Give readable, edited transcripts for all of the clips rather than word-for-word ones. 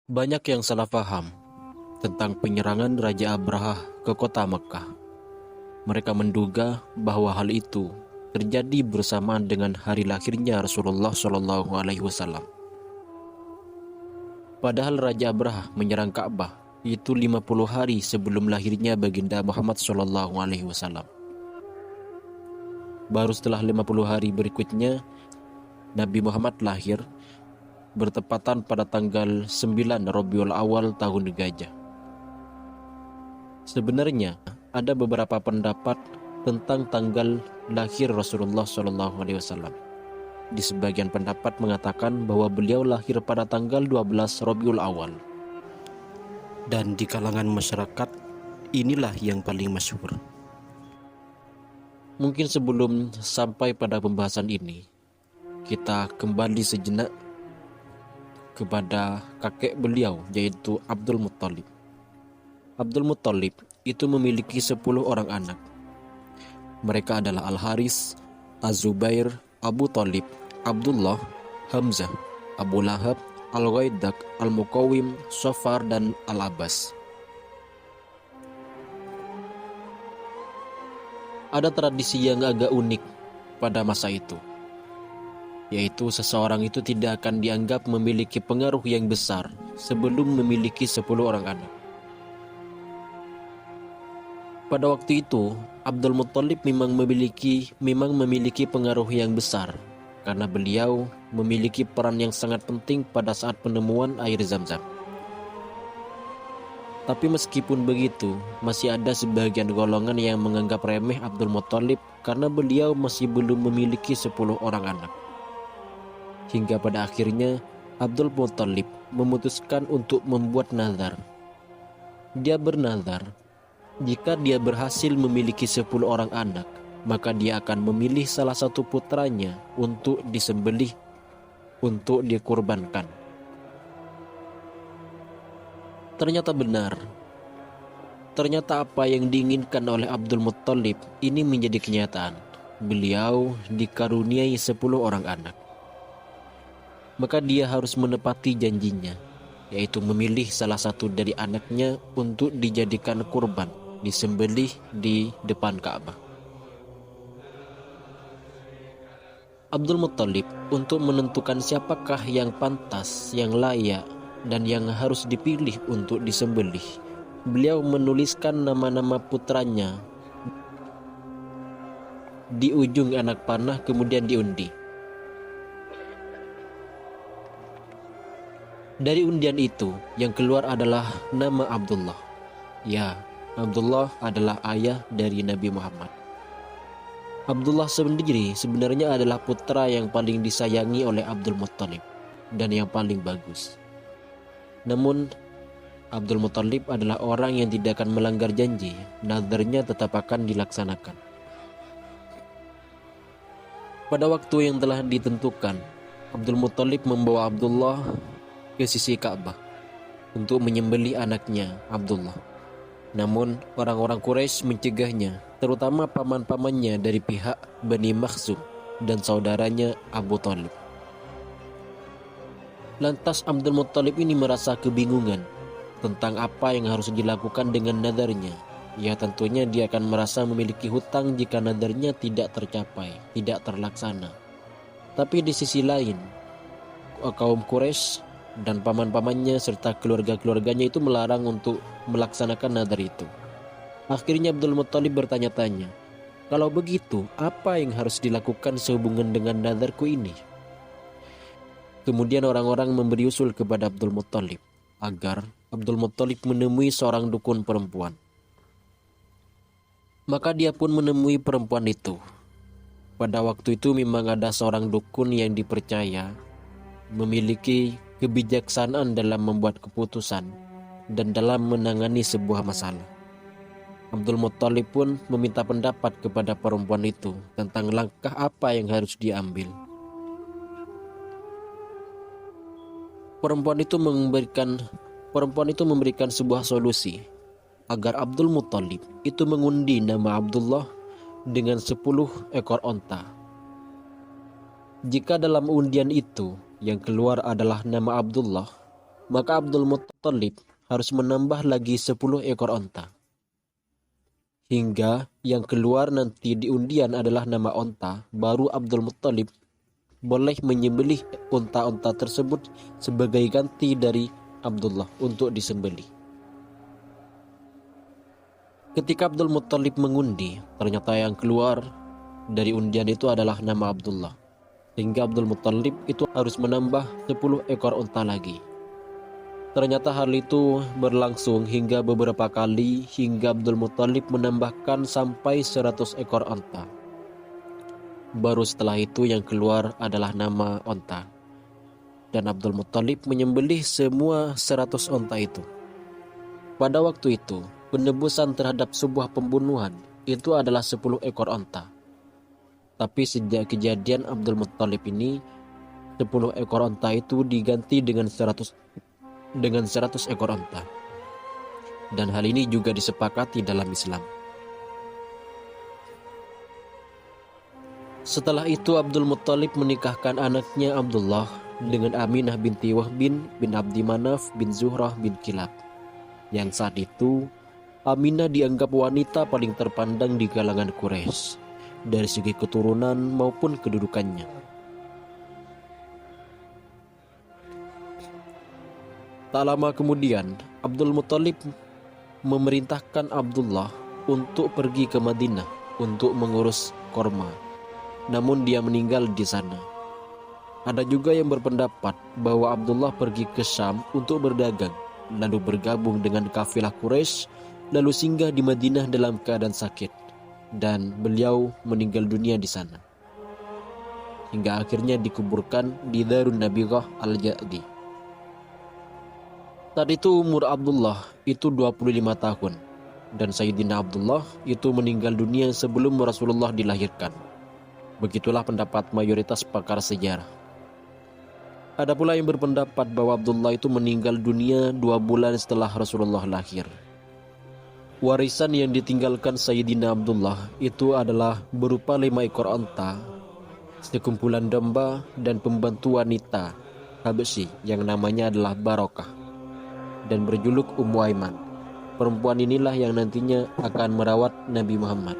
Banyak yang salah paham tentang penyerangan Raja Abraha ke kota Mekah. Mereka menduga bahwa hal itu terjadi bersamaan dengan hari lahirnya Rasulullah SAW. Padahal Raja Abraha menyerang Ka'bah itu 50 hari sebelum lahirnya baginda Muhammad SAW. Baru setelah 50 hari berikutnya, Nabi Muhammad lahir bertepatan pada tanggal 9 Rabiul Awal tahun Gajah. Sebenarnya ada beberapa pendapat tentang tanggal lahir Rasulullah SAW. Di sebagian pendapat mengatakan bahwa beliau lahir pada tanggal 12 Rabiul Awal. Dan di kalangan masyarakat, inilah yang paling masyhur. Mungkin sebelum sampai pada pembahasan ini, kita kembali sejenak kepada kakek beliau, yaitu Abdul Muttalib. Abdul Muttalib itu memiliki 10 orang anak. Mereka adalah Al-Haris, Az-Zubair, Abu Talib, Abdullah, Hamzah, Abu Lahab, Al-Ghaidak, Al-Muqawwim, Sofar, dan Al-Abbas. Ada tradisi yang agak unik pada masa itu, yaitu seseorang itu tidak akan dianggap memiliki pengaruh yang besar sebelum memiliki 10 orang anak. Pada waktu itu, Abdul Muttalib memang memiliki pengaruh yang besar karena beliau memiliki peran yang sangat penting pada saat penemuan air Zam-Zam. Tapi meskipun begitu, masih ada sebagian golongan yang menganggap remeh Abdul Muttalib karena beliau masih belum memiliki 10 orang anak. Hingga pada akhirnya Abdul Muttalib memutuskan untuk membuat nazar. Dia bernazar, jika dia berhasil memiliki 10 orang anak, maka dia akan memilih salah satu putranya untuk disembelih, untuk dikurbankan. Ternyata benar. Ternyata apa yang diinginkan oleh Abdul Muttalib ini menjadi kenyataan. Beliau dikaruniai 10 orang anak. Maka dia harus menepati janjinya, yaitu memilih salah satu dari anaknya untuk dijadikan kurban, disembelih di depan Ka'bah. Abdul Muttalib untuk menentukan siapakah yang pantas, yang layak, dan yang harus dipilih untuk disembelih, beliau menuliskan nama-nama putranya di ujung anak panah, kemudian diundi. Dari undian itu, yang keluar adalah nama Abdullah. Ya, Abdullah adalah ayah dari Nabi Muhammad. Abdullah sendiri sebenarnya adalah putra yang paling disayangi oleh Abdul Muttalib dan yang paling bagus. Namun, Abdul Muttalib adalah orang yang tidak akan melanggar janji. Nazarnya tetap akan dilaksanakan. Pada waktu yang telah ditentukan, Abdul Muttalib membawa Abdullah ke sisi Ka'bah untuk menyembelih anaknya Abdullah. Namun orang-orang Quraisy mencegahnya, terutama paman-pamannya dari pihak Bani Makhzum dan saudaranya Abu Talib. Lantas Abdul Muttalib ini merasa kebingungan tentang apa yang harus dilakukan dengan nadarnya. Ya, tentunya dia akan merasa memiliki hutang jika nadarnya tidak tercapai, tidak terlaksana. Tapi di sisi lain, kaum Quraisy dan paman-pamannya serta keluarga-keluarganya itu melarang untuk melaksanakan nadar itu. Akhirnya Abdul Muttalib bertanya-tanya, kalau begitu apa yang harus dilakukan sehubungan dengan nadarku ini? Kemudian orang-orang memberi usul kepada Abdul Muttalib agar Abdul Muttalib menemui seorang dukun perempuan. Maka dia pun menemui perempuan itu. Pada waktu itu memang ada seorang dukun yang dipercaya memiliki kebijaksanaan dalam membuat keputusan dan dalam menangani sebuah masalah. Abdul Muttalib pun meminta pendapat kepada perempuan itu tentang langkah apa yang harus diambil. Perempuan itu memberikan sebuah solusi agar Abdul Muttalib itu mengundi nama Abdullah dengan 10 ekor onta. Jika dalam undian itu yang keluar adalah nama Abdullah, maka Abdul Muttalib harus menambah lagi 10 ekor onta. Hingga yang keluar nanti di undian adalah nama onta, baru Abdul Muttalib boleh menyembelih onta-onta tersebut sebagai ganti dari Abdullah untuk disembelih. Ketika Abdul Muttalib mengundi, ternyata yang keluar dari undian itu adalah nama Abdullah. Sehingga Abdul Muttalib itu harus menambah 10 ekor onta lagi. Ternyata hal itu berlangsung hingga beberapa kali hingga Abdul Muttalib menambahkan sampai 100 ekor onta. Baru setelah itu yang keluar adalah nama onta. Dan Abdul Muttalib menyembelih semua 100 onta itu. Pada waktu itu, penebusan terhadap sebuah pembunuhan itu adalah 10 ekor onta. Tapi sejak kejadian Abdul Muttalib ini, 10 ekor onta itu diganti dengan 100 ekor onta. Dan hal ini juga disepakati dalam Islam. Setelah itu Abdul Muttalib menikahkan anaknya Abdullah dengan Aminah binti Wahb bin Abdi Manaf bin Zuhrah bin Kilab. Yang saat itu Aminah dianggap wanita paling terpandang di kalangan Quraisy dari segi keturunan maupun kedudukannya. Tak lama kemudian, Abdul Muttalib memerintahkan Abdullah untuk pergi ke Madinah untuk mengurus korma. Namun dia meninggal di sana. Ada juga yang berpendapat bahwa Abdullah pergi ke Syam untuk berdagang, lalu bergabung dengan kafilah Quraisy, lalu singgah di Madinah dalam keadaan sakit, dan beliau meninggal dunia di sana. Hingga akhirnya dikuburkan di Darun Nabirah Al-Ja'di. Saat itu umur Abdullah itu 25 tahun dan Sayyidina Abdullah itu meninggal dunia sebelum Rasulullah dilahirkan. Begitulah pendapat mayoritas pakar sejarah. Ada pula yang berpendapat bahwa Abdullah itu meninggal dunia 2 bulan setelah Rasulullah lahir. Warisan yang ditinggalkan Sayyidina Abdullah itu adalah berupa 5 ekor onta, sekumpulan domba, dan pembantu wanita Habsyi yang namanya adalah Barokah dan berjuluk Ummu Aiman. Perempuan inilah yang nantinya akan merawat Nabi Muhammad.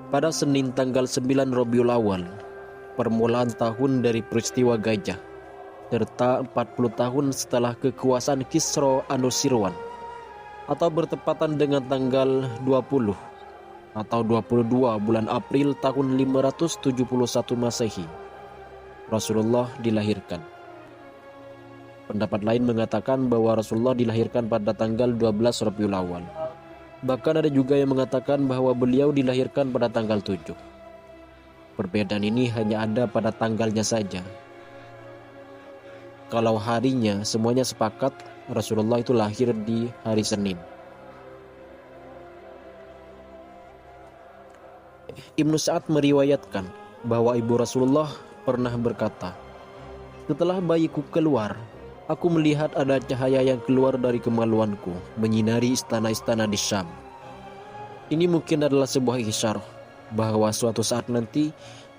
Pada Senin tanggal 9 Rabiul Awal, permulaan tahun dari peristiwa gajah, serta 40 tahun setelah kekuasaan Kisra Anusirwan, atau bertepatan dengan tanggal 20 atau 22 bulan April tahun 571 Masehi, Rasulullah dilahirkan. Pendapat lain mengatakan bahwa Rasulullah dilahirkan pada tanggal 12 Rabiul Awal. Bahkan ada juga yang mengatakan bahwa beliau dilahirkan pada tanggal 7. Perbedaan ini hanya ada pada tanggalnya saja. Kalau harinya semuanya sepakat Rasulullah itu lahir di hari Senin. Ibnu Sa'ad meriwayatkan bahwa ibu Rasulullah pernah berkata, "Setelah bayiku keluar, aku melihat ada cahaya yang keluar dari kemaluanku menyinari istana-istana di Syam." Ini mungkin adalah sebuah isyarat bahwa suatu saat nanti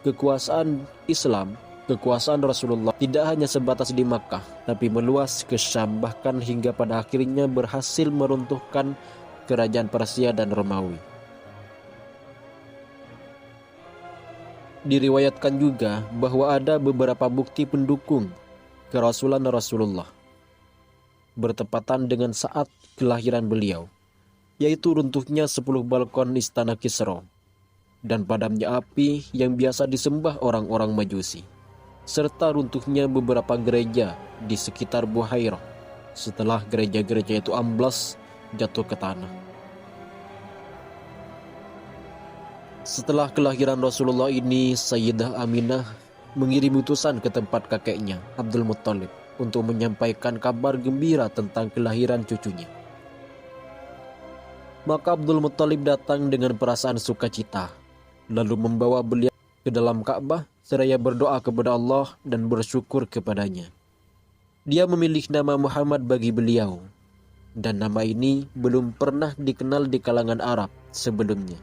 kekuasaan Islam, kekuasaan Rasulullah tidak hanya sebatas di Makkah, tapi meluas ke Syam, bahkan hingga pada akhirnya berhasil meruntuhkan kerajaan Persia dan Romawi. Diriwayatkan juga bahwa ada beberapa bukti pendukung kerasulan Rasulullah bertepatan dengan saat kelahiran beliau, yaitu runtuhnya 10 balkon istana Kisra dan padamnya api yang biasa disembah orang-orang Majusi, serta runtuhnya beberapa gereja di sekitar Buhairah setelah gereja-gereja itu amblas jatuh ke tanah. Setelah kelahiran Rasulullah ini, Sayyidah Aminah mengirim utusan ke tempat kakeknya, Abdul Muttalib, untuk menyampaikan kabar gembira tentang kelahiran cucunya. Maka Abdul Muttalib datang dengan perasaan sukacita, lalu membawa beliau ke dalam Ka'bah seraya berdoa kepada Allah dan bersyukur kepadanya. Dia memilih nama Muhammad bagi beliau, dan nama ini belum pernah dikenal di kalangan Arab sebelumnya.